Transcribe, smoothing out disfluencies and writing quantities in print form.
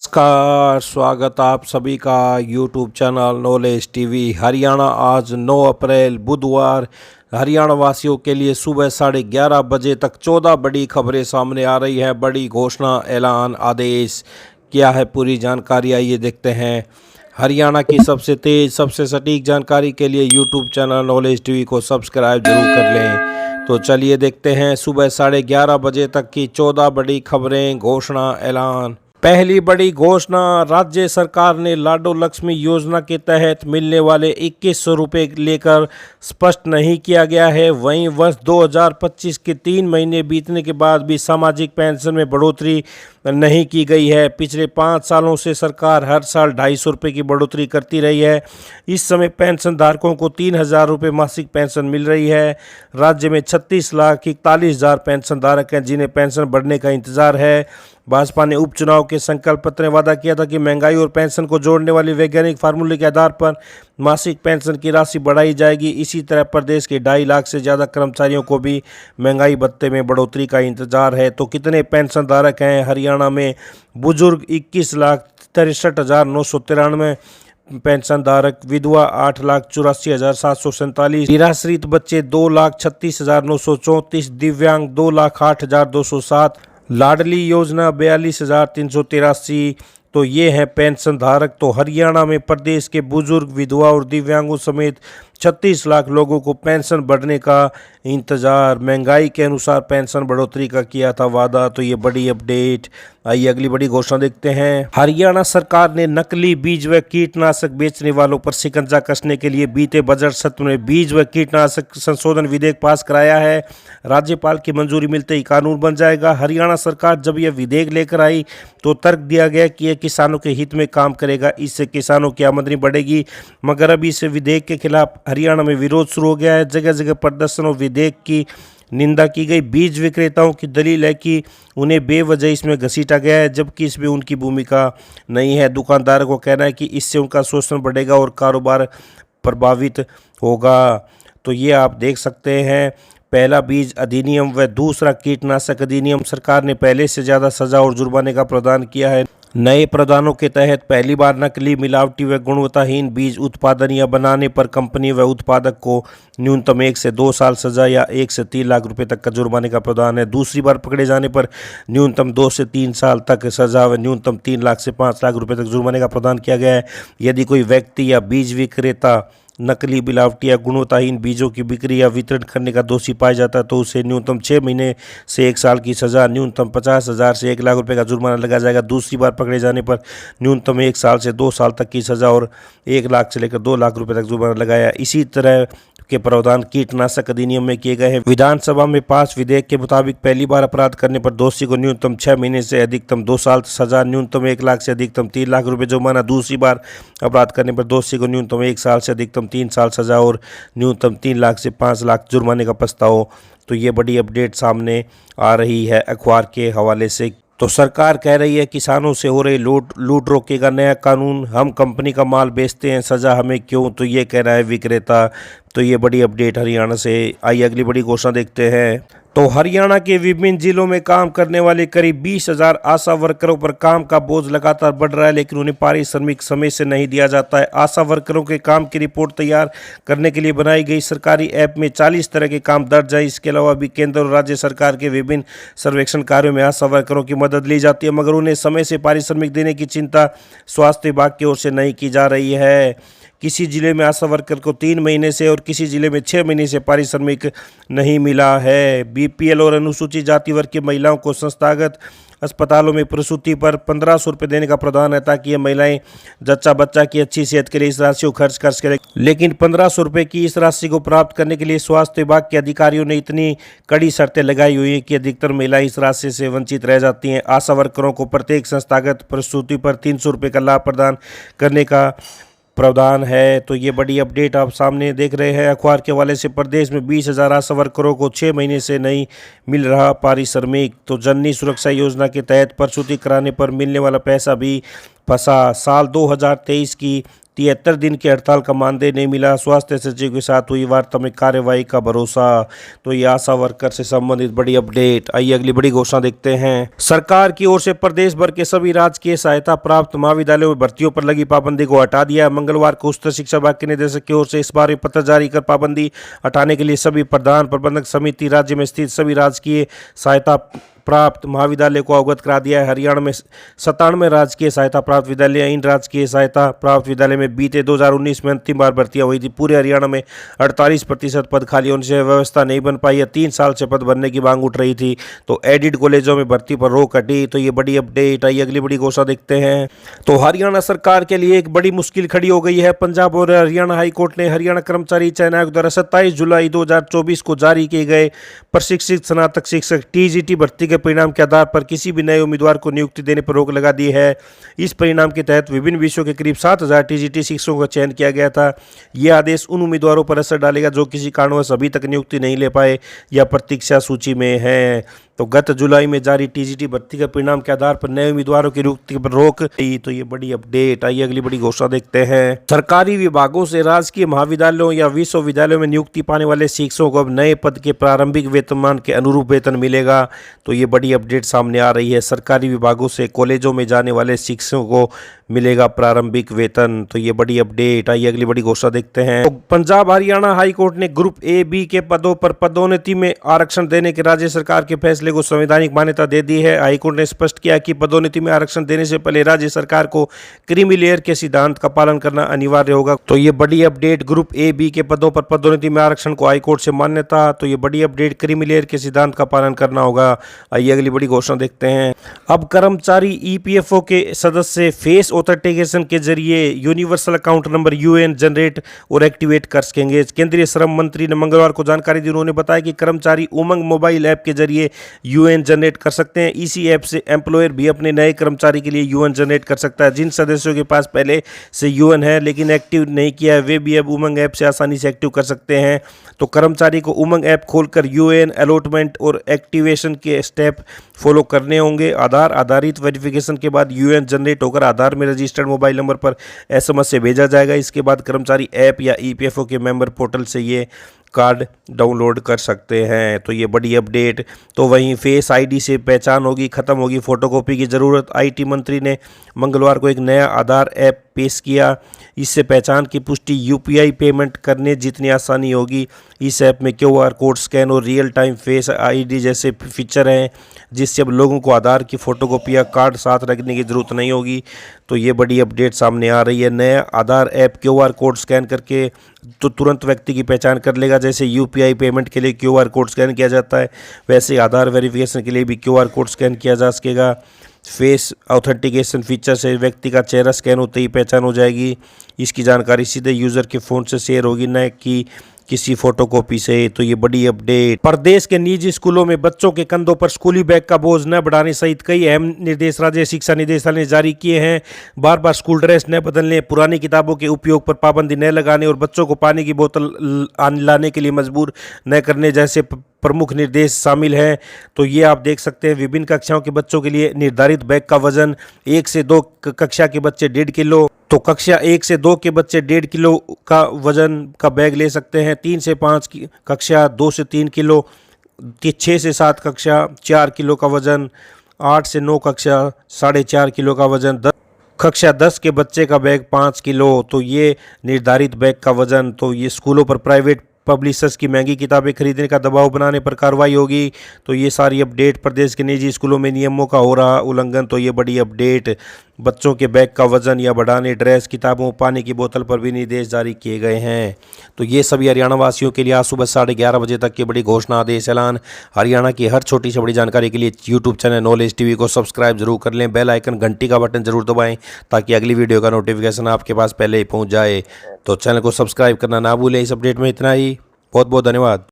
नमस्कार, स्वागत आप सभी का YouTube channel knowledge TV Haryana. आज 9 अप्रैल बुधवार हरियाणा वासियों के लिए सुबह 11:30 बजे तक 14 बड़ी खबरें सामने आ रही हैं। बड़ी घोषणा, ऐलान, आदेश क्या है, पूरी जानकारी आइए देखते हैं। हरियाणा की सबसे तेज, सबसे सटीक जानकारी के लिए यूट्यूब चैनल नॉलेज टीवी को सब्सक्राइब जरूर कर लें। तो चलिए देखते हैं सुबह 11:30 बजे तक की 14 बड़ी खबरें, घोषणा, ऐलान। पहली बड़ी घोषणा, राज्य सरकार ने लाडो लक्ष्मी योजना के तहत मिलने वाले 2100 रुपये लेकर स्पष्ट नहीं किया गया है। वहीं वर्ष 2025 के 3 महीने बीतने के बाद भी सामाजिक पेंशन में बढ़ोतरी नहीं की गई है। पिछले 5 सालों से सरकार हर साल 250 रुपये की बढ़ोतरी करती रही है। इस समय पेंशन धारकों को 3000 रुपये मासिक पेंशन मिल रही है। राज्य में 36,41,000 पेंशन धारक हैं जिन्हें पेंशन बढ़ने का इंतजार है। भाजपा ने उपचुनाव के संकल्प पत्र में वादा किया था कि महंगाई और पेंशन को जोड़ने वाले वैज्ञानिक फार्मूले के आधार पर मासिक पेंशन की राशि बढ़ाई जाएगी। इसी तरह प्रदेश के 2.5 लाख से ज़्यादा कर्मचारियों को भी महंगाई भत्ते में बढ़ोतरी का इंतजार है। तो कितने पेंशन धारक हैं हरियाणा में? बुजुर्ग 21,63,993 पेंशन धारक, विधवा 8,84,747, निराश्रित बच्चे 2,36,934, दिव्यांग 2,08,207, लाडली योजना 42,383। तो ये हैं पेंशन धारक। तो हरियाणा में प्रदेश के बुजुर्ग, विधवा और दिव्यांगों समेत 36 लाख लोगों को पेंशन बढ़ने का इंतजार। महंगाई के अनुसार पेंशन बढ़ोतरी का किया था वादा। तो ये बड़ी अपडेट। आइए अगली बड़ी घोषणा देखते हैं। हरियाणा सरकार ने नकली बीज व कीटनाशक बेचने वालों पर शिकंजा कसने के लिए बीते बजट सत्र में बीज व कीटनाशक संशोधन विधेयक पास कराया है। राज्यपाल की मंजूरी मिलते ही कानून बन जाएगा। हरियाणा सरकार जब यह विधेयक लेकर आई तो तर्क दिया गया कि यह किसानों के हित में काम करेगा, इससे किसानों की आमदनी बढ़ेगी। मगर अब इस विधेयक के खिलाफ हरियाणा में विरोध शुरू हो गया है। जगह जगह प्रदर्शन और विधेयक की निंदा की गई। बीज विक्रेताओं की दलील है कि उन्हें बेवजह इसमें घसीटा गया है, जबकि इसमें उनकी भूमिका नहीं है। दुकानदारों को कहना है कि इससे उनका शोषण बढ़ेगा और कारोबार प्रभावित होगा। तो ये आप देख सकते हैं, पहला बीज अधिनियम व दूसरा कीटनाशक अधिनियम। सरकार ने पहले से ज़्यादा सजा और जुर्माने का प्रावधान किया है। नए प्रावधानों के तहत पहली बार नकली, मिलावटी व गुणवत्ताहीन बीज उत्पादन या बनाने पर कंपनी व उत्पादक को न्यूनतम 1 से 2 साल सजा या 1 से 3 लाख रुपए तक का जुर्माने का प्रावधान है। दूसरी बार पकड़े जाने पर न्यूनतम 2 से 3 साल तक सजा व न्यूनतम 3 लाख से 5 लाख रुपए तक जुर्माने का प्रावधान किया गया है। यदि कोई व्यक्ति या बीज विक्रेता नकली, मिलावटी या गुणवत्ताहीन बीजों की बिक्री या वितरण करने का दोषी पाया जाता है तो उसे न्यूनतम 6 महीने से 1 साल की सजा, न्यूनतम 50,000 से 1 लाख रुपए का जुर्माना लगाया जाएगा। दूसरी बार पकड़े जाने पर न्यूनतम 1 साल से 2 साल तक की सजा और 1 लाख से लेकर 2 लाख रुपए तक जुर्माना लगाया। इसी तरह के प्रावधान कीटनाशक अधिनियम में किए गए हैं। विधानसभा में पास विधेयक के मुताबिक पहली बार अपराध करने पर दोषी को न्यूनतम 6 महीने से अधिकतम 2 साल सजा, न्यूनतम 1 लाख से अधिकतम 3 लाख रुपए जुर्माना। दूसरी बार अपराध करने पर दोषी को न्यूनतम 1 साल से अधिकतम 3 साल सजा और न्यूनतम 3 लाख से 5 लाख जुर्माने का प्रस्ताव। तो ये बड़ी अपडेट सामने आ रही है अखबार के हवाले से। तो सरकार कह रही है किसानों से हो रही लूट रोकेगा नया कानून। हम कंपनी का माल बेचते हैं, सजा हमें क्यों? तो ये कह रहा है विक्रेता। तो ये बड़ी अपडेट हरियाणा से। आइए अगली बड़ी घोषणा देखते हैं। तो हरियाणा के विभिन्न जिलों में काम करने वाले करीब 20,000 आशा वर्करों पर काम का बोझ लगातार बढ़ रहा है, लेकिन उन्हें पारिश्रमिक समय से नहीं दिया जाता है। आशा वर्करों के काम की रिपोर्ट तैयार करने के लिए बनाई गई सरकारी ऐप में 40 तरह के काम दर्ज है। इसके अलावा भी केंद्र और राज्य सरकार के विभिन्न सर्वेक्षण कार्यों में आशा वर्करों की मदद ली जाती है, मगर उन्हें समय से पारिश्रमिक देने की चिंता स्वास्थ्य विभाग की ओर से नहीं की जा रही है। किसी जिले में आशा वर्कर को 3 महीने से और किसी जिले में 6 महीने से पारिश्रमिक नहीं मिला है। बीपीएल और अनुसूचित जाति वर्ग की महिलाओं को संस्थागत अस्पतालों में प्रसूति पर 1500 रुपये देने का प्रावधान है, ताकि ये महिलाएं जच्चा बच्चा की अच्छी सेहत के लिए इस राशि को खर्च कर सकें। लेकिन 1500 रुपये की इस राशि को प्राप्त करने के लिए स्वास्थ्य विभाग के अधिकारियों ने इतनी कड़ी शर्तें लगाई हुई हैं कि अधिकतर महिलाएं इस राशि से वंचित रह जाती हैं। आशा वर्करों को प्रत्येक संस्थागत प्रसूति पर 300 रुपये का लाभ प्रदान करने का प्रावधान है। तो ये बड़ी अपडेट आप सामने देख रहे हैं अखबार के हवाले से। प्रदेश में 20,000 आशा वर्करों को 6 महीने से नहीं मिल रहा पारिश्रमिक। तो जननी सुरक्षा योजना के तहत प्रसूति कराने पर मिलने वाला पैसा भी फंसा। साल 2023 की 73 दिन की हड़ताल का मानदेय नहीं मिला, स्वास्थ्य सचिव के साथ हुई वार्ता में कार्रवाई का भरोसा। तो ये आशा वर्कर से संबंधित बड़ी अपडेट। आइए अगली बड़ी घोषणा देखते हैं। सरकार की ओर से प्रदेश भर के सभी राजकीय सहायता प्राप्त महाविद्यालयों में भर्तियों पर लगी पाबंदी को हटा दिया। मंगलवार को उच्च शिक्षा विभाग के निदेशक की ओर से इस बारे पत्र जारी कर पाबंदी हटाने के लिए सभी प्रधान प्रबंधक समिति राज्य में स्थित सभी राजकीय सहायता प्राप्त महाविद्यालय को अवगत करा दिया है। हरियाणा में 97 राजकीय सहायता प्राप्त विद्यालय, इन राजकीय सहायता प्राप्त विद्यालय में बीते 2019 में अंतिम बार भर्तियां हुई थी। पूरे हरियाणा में 48% पद खाली होने से व्यवस्था नहीं बन पाई है। 3 साल से पद भरने की मांग उठ रही थी, तो एडिड कॉलेजों में भर्ती पर रोक हटी। तो ये बड़ी अपडेट। आइए अगली बड़ी घोषणा देखते हैं। तो हरियाणा सरकार के लिए एक बड़ी मुश्किल खड़ी हो गई है। पंजाब और हरियाणा हाईकोर्ट ने हरियाणा कर्मचारी चयन आयोग द्वारा 27 जुलाई 2024 को जारी किए गए प्रशिक्षित स्नातक शिक्षक TGT भर्ती के परिणाम के आधार पर किसी भी नए उम्मीदवार को नियुक्ति देने पर रोक लगा दी है। इस परिणाम के तहत विभिन्न विषयों के करीब 7000 TGT शिक्षकों का चयन किया गया था। यह आदेश उन उम्मीदवारों पर असर डालेगा जो किसी कारणवश अभी तक नियुक्ति नहीं ले पाए या प्रतीक्षा सूची में हैं। तो गत जुलाई में जारी TGT भर्ती के परिणाम के आधार पर नए उम्मीदवारों की नियुक्ति पर रोक। तो ये बड़ी अपडेट। आइए अगली बड़ी घोषणा देखते हैं। सरकारी विभागों से राजकीय महाविद्यालयों या विश्वविद्यालयों में नियुक्ति पाने वाले शिक्षकों को अब नए पद के प्रारंभिक वेतनमान के अनुरूप वेतन मिलेगा। तो ये बड़ी अपडेट सामने आ रही है। सरकारी विभागों से कॉलेजों में जाने वाले शिक्षकों को मिलेगा प्रारंभिक वेतन। तो ये बड़ी अपडेट। आइए अगली बड़ी घोषणा देखते हैं। तो पंजाब हरियाणा हाईकोर्ट ने ग्रुप A-B के पदों पर पदोन्नति में आरक्षण देने के राज्य सरकार के फैसले को संवैधानिक मान्यता दे दी है। हाईकोर्ट ने स्पष्ट किया कि पदोन्नति में आरक्षण देने से पहले राज्य सरकार को क्रीमी लेयर के सिद्धांत का पालन करना अनिवार्य होगा। तो ये बड़ी अपडेट। ग्रुप A-B के पदों पर पदोन्नति में आरक्षण को हाईकोर्ट से मान्यता। तो ये बड़ी अपडेट। क्रीमी लेयर के सिद्धांत का पालन करना होगा। आइए अगली बड़ी घोषणा देखते हैं। अब कर्मचारी EPFO के सदस्य फेस ऑथेंटिकेशन के जरिए universal account number UN generate और एक्टिवेट कर सकेंगे। केंद्रीय श्रम मंत्री ने मंगलवार को जानकारी दी। उन्होंने बताया कि कर्मचारी उमंग मोबाइल ऐप के जरिए UN जनरेट कर सकते हैं। इसी ऐप से एम्प्लॉयर भी अपने नए कर्मचारी के लिए UN जनरेट कर सकता है। जिन सदस्यों के पास पहले से UN है लेकिन एक्टिव नहीं किया है, वे भी अब उमंग ऐप से आसानी से एक्टिव कर सकते हैं। तो कर्मचारी को उमंग ऐप खोलकर UN अलॉटमेंट और एक्टिवेशन के स्टेप फॉलो करने होंगे। आधार आधारित वेरिफिकेशन के बाद UN जनरेट होकर आधार में रजिस्टर्ड मोबाइल नंबर पर SMS से भेजा जाएगा। इसके बाद कर्मचारी ऐप या EPFO के मेंबर पोर्टल से ये कार्ड डाउनलोड कर सकते हैं। तो ये बड़ी अपडेट। तो वहीं फेस ID से पहचान होगी, खत्म होगी फोटोकॉपी की ज़रूरत। IT मंत्री ने मंगलवार को एक नया आधार ऐप पेश किया। इससे पहचान की पुष्टि UPI पेमेंट करने जितनी आसानी होगी। इस ऐप में QR कोड स्कैन और रियल टाइम फेस ID जैसे फीचर हैं, जिससे अब लोगों को आधार की फोटोकॉपी या कार्ड साथ रखने की ज़रूरत नहीं होगी। तो ये बड़ी अपडेट सामने आ रही है। नया आधार ऐप QR कोड स्कैन करके तो तुरंत व्यक्ति की पहचान कर लेगा। जैसे UPI पेमेंट के लिए QR कोड स्कैन किया जाता है, वैसे आधार वेरिफिकेशन के लिए भी QR कोड स्कैन किया जा सकेगा। फेस ऑथेंटिकेशन फीचर से व्यक्ति का चेहरा स्कैन होते ही पहचान हो जाएगी। इसकी जानकारी सीधे यूज़र के फ़ोन से शेयर होगी, न कि किसी फोटोकॉपी से। तो ये बड़ी अपडेट। प्रदेश के निजी स्कूलों में बच्चों के कंधों पर स्कूली बैग का बोझ न बढ़ाने सहित कई अहम निर्देश राज्य शिक्षा निदेशालय ने जारी किए हैं। बार बार स्कूल ड्रेस न बदलने, पुरानी किताबों के उपयोग पर पाबंदी न लगाने और बच्चों को पानी की बोतल लाने के लिए मजबूर न करने जैसे प्रमुख निर्देश शामिल हैं। तो ये आप देख सकते हैं। विभिन्न कक्षाओं के बच्चों के लिए निर्धारित बैग का वजन 1 से 2 कक्षा के बच्चे 1.5 किलो, तो कक्षा 1 से 2 के बच्चे 1.5 किलो का वजन का बैग ले सकते हैं। 3 से 5 की कक्षा 2 से 3 किलो, 6 से 7 कक्षा 4 किलो का वजन, 8 से 9 कक्षा 4.5 किलो का वजन, कक्षा 10 के बच्चे का बैग 5 किलो। तो ये निर्धारित बैग का वजन। तो ये स्कूलों पर प्राइवेट पब्लिशर्स की महंगी किताबें खरीदने का दबाव बनाने पर कार्रवाई होगी। तो ये सारी अपडेट। प्रदेश के निजी स्कूलों में नियमों का हो रहा उल्लंघन। तो ये बड़ी अपडेट। बच्चों के बैग का वजन या बढ़ाने, ड्रेस, किताबों, पानी की बोतल पर भी निर्देश जारी किए गए हैं। तो ये सभी हरियाणा वासियों के लिए आज सुबह 11:30 बजे तक की बड़ी घोषणा, आदेश, ऐलान। हरियाणा की हर छोटी से बड़ी जानकारी के लिए यूट्यूब चैनल नॉलेज TV को सब्सक्राइब जरूर कर लें। बेल आइकन घंटी का बटन जरूर दबाएं ताकि अगली वीडियो का नोटिफिकेशन आपके पास पहले ही पहुंच जाए। तो चैनल को सब्सक्राइब करना ना भूलें। इस अपडेट में इतना ही। बहुत बहुत धन्यवाद।